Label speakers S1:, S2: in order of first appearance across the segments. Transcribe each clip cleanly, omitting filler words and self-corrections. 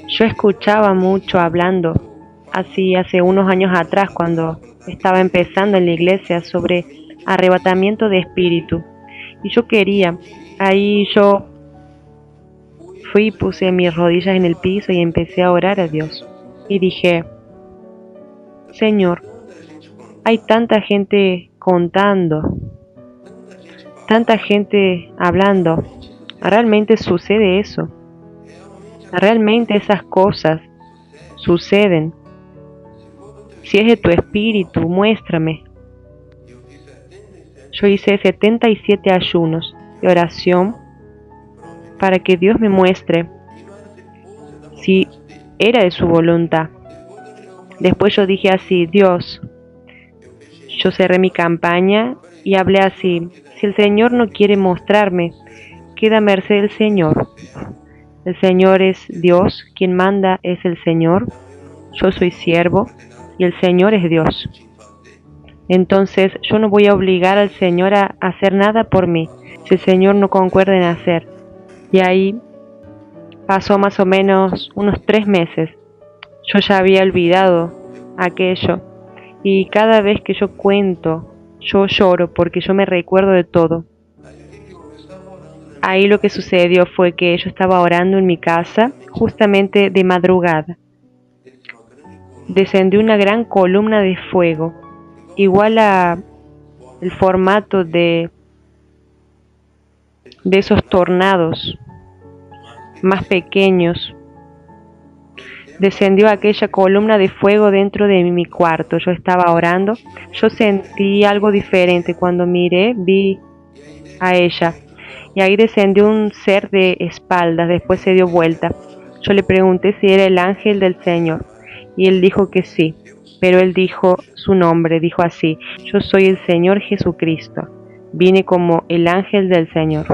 S1: Yo escuchaba mucho hablando, así hace unos años atrás, cuando estaba empezando en la iglesia, sobre arrebatamiento de espíritu. Y yo quería, ahí yo fui, puse mis rodillas en el piso y empecé a orar a Dios. Y dije, Señor, hay tanta gente contando, tanta gente hablando. ¿Realmente sucede eso? ¿Realmente esas cosas suceden? Si es de tu espíritu, muéstrame. Yo hice 77 ayunos de oración para que Dios me muestre si era de su voluntad. Después yo dije así, Dios, yo cerré mi campaña y hablé así, si el Señor no quiere mostrarme, queda a merced del Señor. El Señor es Dios, quien manda es el Señor, yo soy siervo y el Señor es Dios. Entonces yo no voy a obligar al Señor a hacer nada por mí, si el Señor no concuerda en hacer. Y ahí pasó más o menos unos 3 meses. Yo ya había olvidado aquello y cada vez que yo cuento, yo lloro porque yo me recuerdo de todo. Ahí lo que sucedió fue que yo estaba orando en mi casa, justamente de madrugada. Descendió una gran columna de fuego, igual a el formato de esos tornados más pequeños. Descendió aquella columna de fuego dentro de mi cuarto. Yo estaba orando. Yo sentí algo diferente. Cuando miré, vi a ella. Y ahí descendió un ser de espaldas. Después se dio vuelta. Yo le pregunté si era el ángel del Señor. Y él dijo que sí. Pero él dijo su nombre. Dijo así: yo soy el Señor Jesucristo. Vine como el ángel del Señor.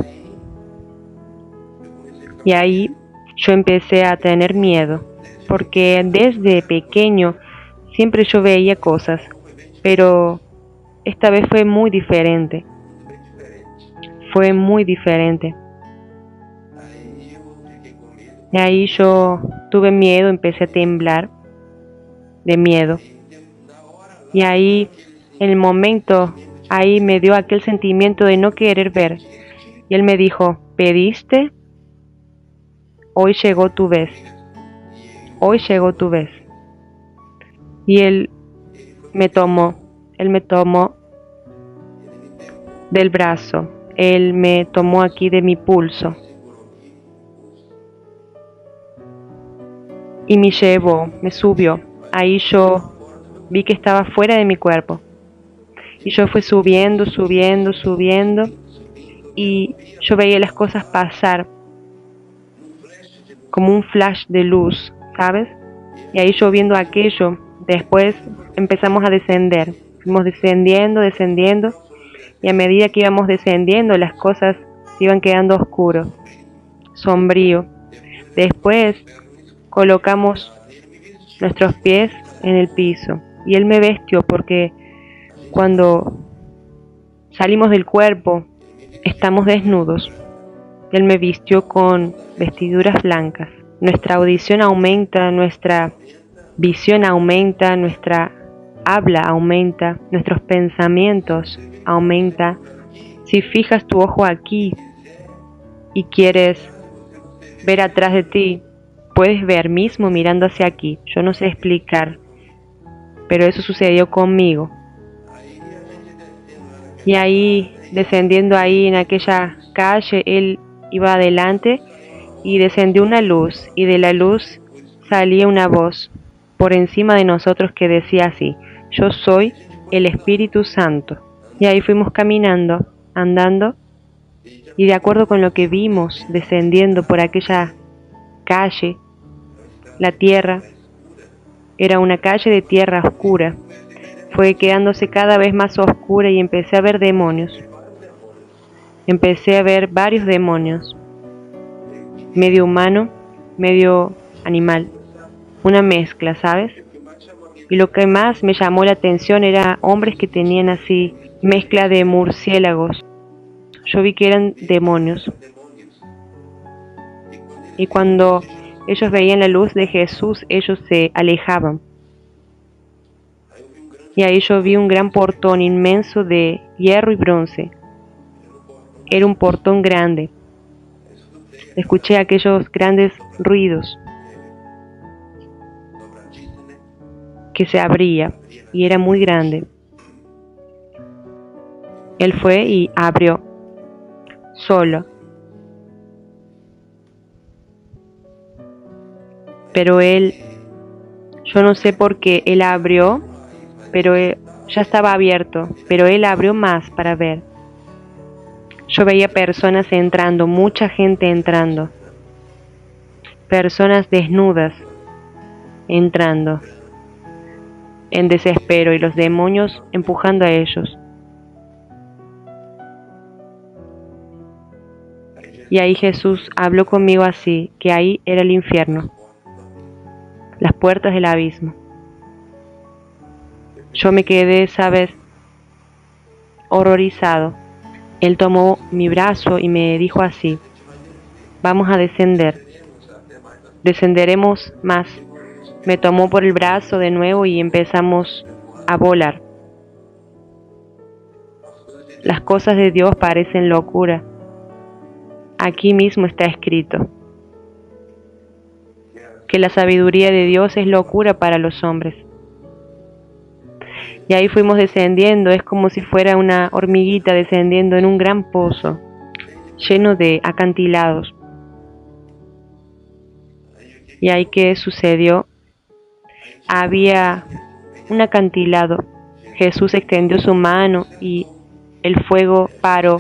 S1: Y ahí yo empecé a tener miedo, porque desde pequeño siempre yo veía cosas, pero esta vez fue muy diferente, fue muy diferente. Y ahí yo tuve miedo, empecé a temblar de miedo. Y ahí, en el momento, ahí me dio aquel sentimiento de no querer ver. Y él me dijo, ¿pediste? Hoy llegó tu vez. Hoy llegó tu vez. Y él me tomó del brazo, él me tomó aquí de mi pulso y me llevó, me subió. Ahí yo vi que estaba fuera de mi cuerpo y yo fui subiendo, subiendo, subiendo y yo veía las cosas pasar como un flash de luz, ¿sabes? Y ahí yo viendo aquello, después empezamos a descender, fuimos descendiendo, descendiendo. Y a medida que íbamos descendiendo, las cosas se iban quedando oscuras, sombrío. Después colocamos nuestros pies en el piso y él me vistió porque cuando salimos del cuerpo estamos desnudos. Él me vistió con vestiduras blancas. Nuestra audición aumenta, nuestra visión aumenta, nuestra habla aumenta, nuestros pensamientos aumenta. Si fijas tu ojo aquí y quieres ver atrás de ti, puedes ver mismo mirando hacia aquí. Yo no sé explicar, pero eso sucedió conmigo. Y ahí, descendiendo ahí en aquella calle, él iba adelante y descendió una luz, y de la luz salía una voz por encima de nosotros que decía así: yo soy el Espíritu Santo. Y ahí fuimos caminando, andando, y de acuerdo con lo que vimos descendiendo por aquella calle, la tierra era una calle de tierra oscura. Fue quedándose cada vez más oscura y empecé a ver demonios. Empecé a ver varios demonios, medio humano, medio animal, una mezcla, ¿sabes? Y lo que más me llamó la atención era hombres que tenían así mezcla de murciélagos. Yo vi que eran demonios. Y cuando ellos veían la luz de Jesús, ellos se alejaban. Y ahí yo vi un gran portón inmenso de hierro y bronce. Era un portón grande. Escuché aquellos grandes ruidos que se abría y era muy grande. Él fue y abrió solo. Pero yo no sé por qué él abrió, pero ya estaba abierto, pero él abrió más para ver. Yo veía personas entrando, mucha gente entrando, personas desnudas entrando, en desespero, y los demonios empujando a ellos. Y ahí Jesús habló conmigo así, que ahí era el infierno, las puertas del abismo. Yo me quedé, ¿sabes?, horrorizado. Él tomó mi brazo y me dijo así: vamos a descender, descenderemos más. Me tomó por el brazo de nuevo y empezamos a volar. Las cosas de Dios parecen locura. Aquí mismo está escrito que la sabiduría de Dios es locura para los hombres. Y ahí fuimos descendiendo, es como si fuera una hormiguita descendiendo en un gran pozo lleno de acantilados. Y ahí, ¿qué sucedió? Había un acantilado. Jesús extendió su mano y el fuego paró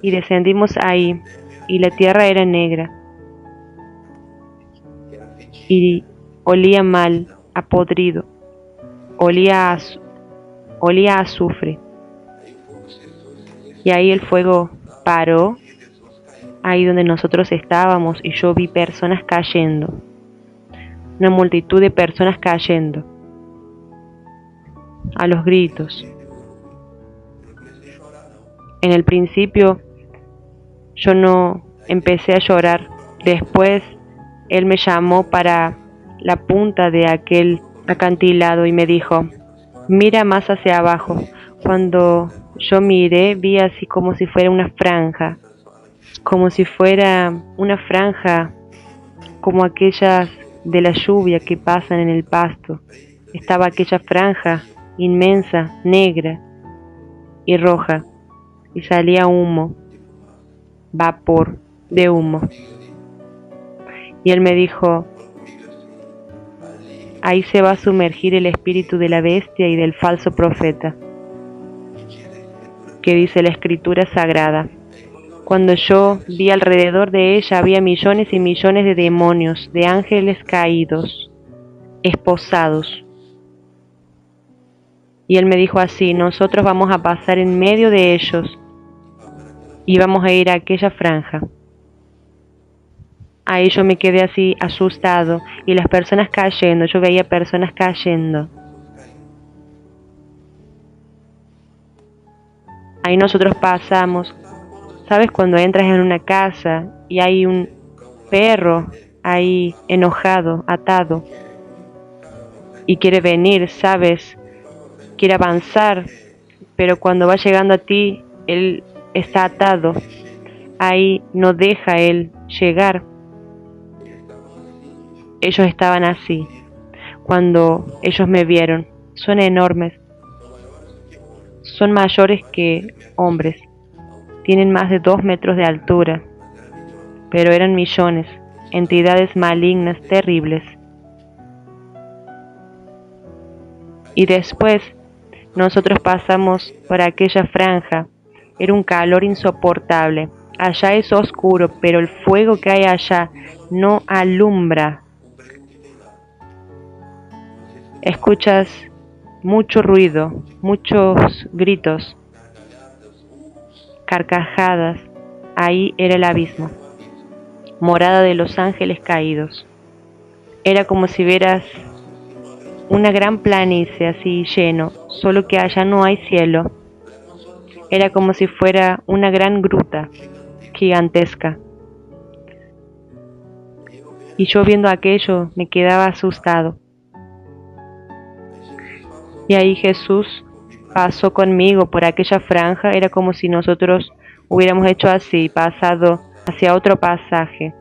S1: y descendimos ahí, y la tierra era negra y olía mal, a podrido, olía a azufre. Y ahí el fuego paró, ahí donde nosotros estábamos, y yo vi personas cayendo, una multitud de personas cayendo a los gritos. En el principio yo no empecé a llorar. Después él me llamó para la punta de aquel acantilado y me dijo: mira más hacia abajo. Cuando yo miré, vi así como si fuera una franja, como si fuera una franja como aquellas de la lluvia que pasan en el pasto. Estaba aquella franja inmensa, negra y roja, y salía humo, vapor de humo. Y él me dijo: ahí se va a sumergir el espíritu de la bestia y del falso profeta, que dice la escritura sagrada. Cuando yo vi alrededor de ella había millones y millones de demonios, de ángeles caídos, esposados. Y él me dijo así: nosotros vamos a pasar en medio de ellos y vamos a ir a aquella franja. Ahí yo me quedé así asustado, y las personas cayendo, yo veía personas cayendo. Ahí nosotros pasamos. ¿Sabes cuando entras en una casa y hay un perro ahí enojado, atado, y quiere venir, sabes, quiere avanzar, pero cuando va llegando a ti, él está atado, ahí no deja él llegar? Ellos estaban así cuando ellos me vieron. Son enormes, son mayores que hombres, tienen más de 2 metros de altura, pero eran millones, entidades malignas terribles. Y después nosotros pasamos por aquella franja. Era un calor insoportable. Allá es oscuro, pero el fuego que hay allá no alumbra. Escuchas mucho ruido, muchos gritos, carcajadas. Ahí era el abismo, morada de los ángeles caídos. Era como si vieras una gran planicie así lleno, solo que allá no hay cielo. Era como si fuera una gran gruta gigantesca. Y yo viendo aquello me quedaba asustado. Y ahí Jesús pasó conmigo por aquella franja, era como si nosotros hubiéramos hecho así, pasado hacia otro pasaje.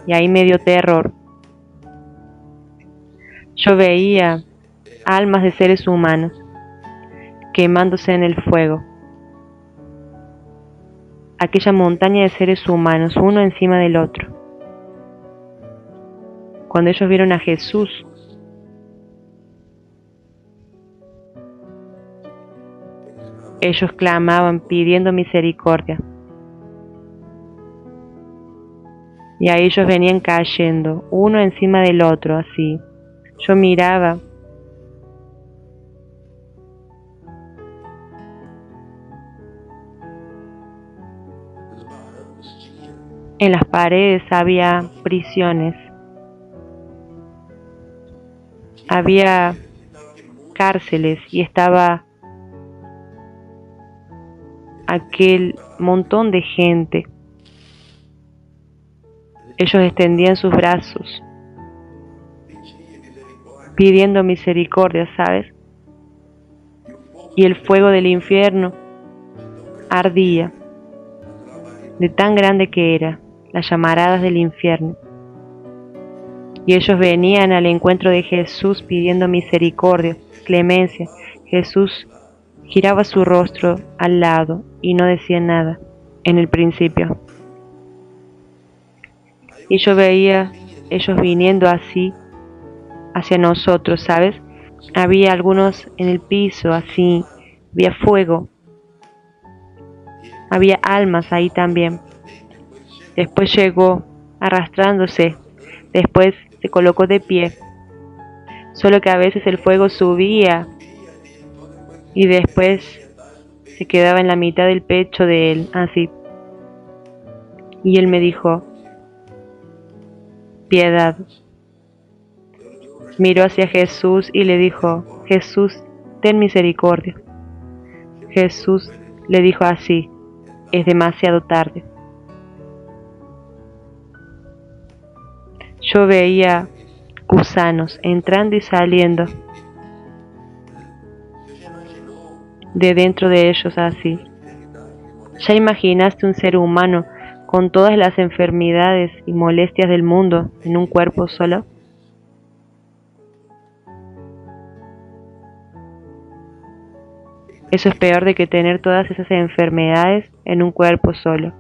S1: Y ahí me dio terror. Yo veía almas de seres humanos quemándose en el fuego. Aquella montaña de seres humanos, uno encima del otro. Cuando ellos vieron a Jesús, ellos clamaban pidiendo misericordia. Y ahí ellos venían cayendo, uno encima del otro, así. Yo miraba. En las paredes había prisiones. Había cárceles y estaba aquel montón de gente. Ellos extendían sus brazos pidiendo misericordia, ¿sabes? Y el fuego del infierno ardía, de tan grande que era, las llamaradas del infierno. Y ellos venían al encuentro de Jesús pidiendo misericordia, clemencia. Jesús giraba su rostro al lado y no decía nada en el principio. Y yo veía ellos viniendo así hacia nosotros, ¿sabes? Había algunos en el piso, así, había fuego, había almas ahí también. Después llegó arrastrándose, después se colocó de pie, solo que a veces el fuego subía y después se quedaba en la mitad del pecho de él, así. Y él me dijo, piedad. Miró hacia Jesús y le dijo, Jesús, ten misericordia. Jesús le dijo así, es demasiado tarde. Yo veía gusanos entrando y saliendo de dentro de ellos así. ¿Ya imaginaste un ser humano con todas las enfermedades y molestias del mundo en un cuerpo solo? Eso es peor de que tener todas esas enfermedades en un cuerpo solo.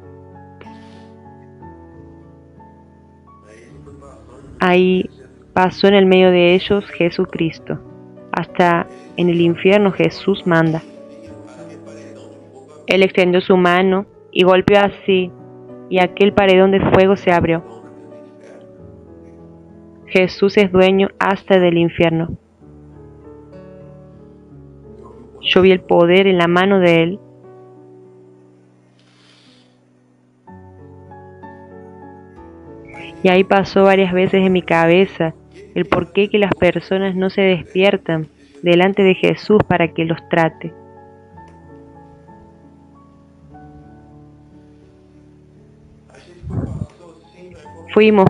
S1: Ahí pasó en el medio de ellos Jesucristo. Hasta en el infierno Jesús manda. Él extendió su mano y golpeó así, y aquel paredón de fuego se abrió. Jesús es dueño hasta del infierno. Yo vi el poder en la mano de él. Y ahí pasó varias veces en mi cabeza el por qué que las personas no se despiertan delante de Jesús para que los trate. Fuimos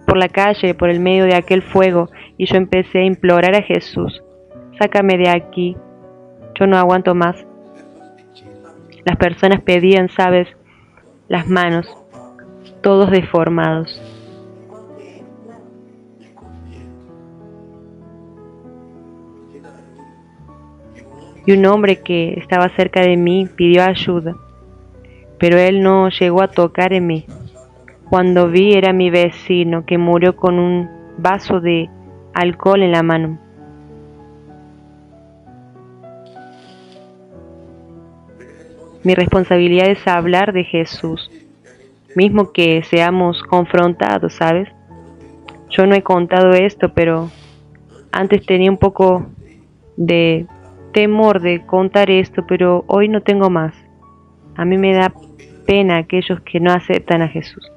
S1: por la calle, por el medio de aquel fuego, y yo empecé a implorar a Jesús, sácame de aquí, yo no aguanto más. Las personas pedían, ¿sabes?, las manos, todos deformados. Y un hombre que estaba cerca de mí pidió ayuda, pero él no llegó a tocar en mí. Cuando vi era mi vecino que murió con un vaso de alcohol en la mano. Mi responsabilidad es hablar de Jesús, mismo que seamos confrontados, ¿sabes? Yo no he contado esto, pero antes tenía un poco de temor de contar esto, pero hoy no tengo más. A mí me da pena aquellos que no aceptan a Jesús.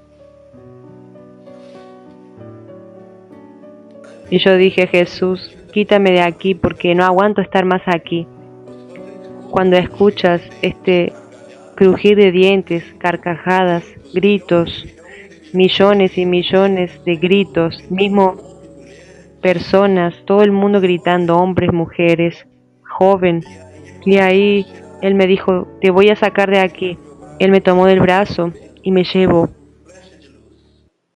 S1: Y yo dije, Jesús, quítame de aquí porque no aguanto estar más aquí. Cuando escuchas este crujir de dientes, carcajadas, gritos, millones y millones de gritos, mismo personas, todo el mundo gritando, hombres, mujeres, joven. Y ahí él me dijo, te voy a sacar de aquí. Él me tomó del brazo y me llevó.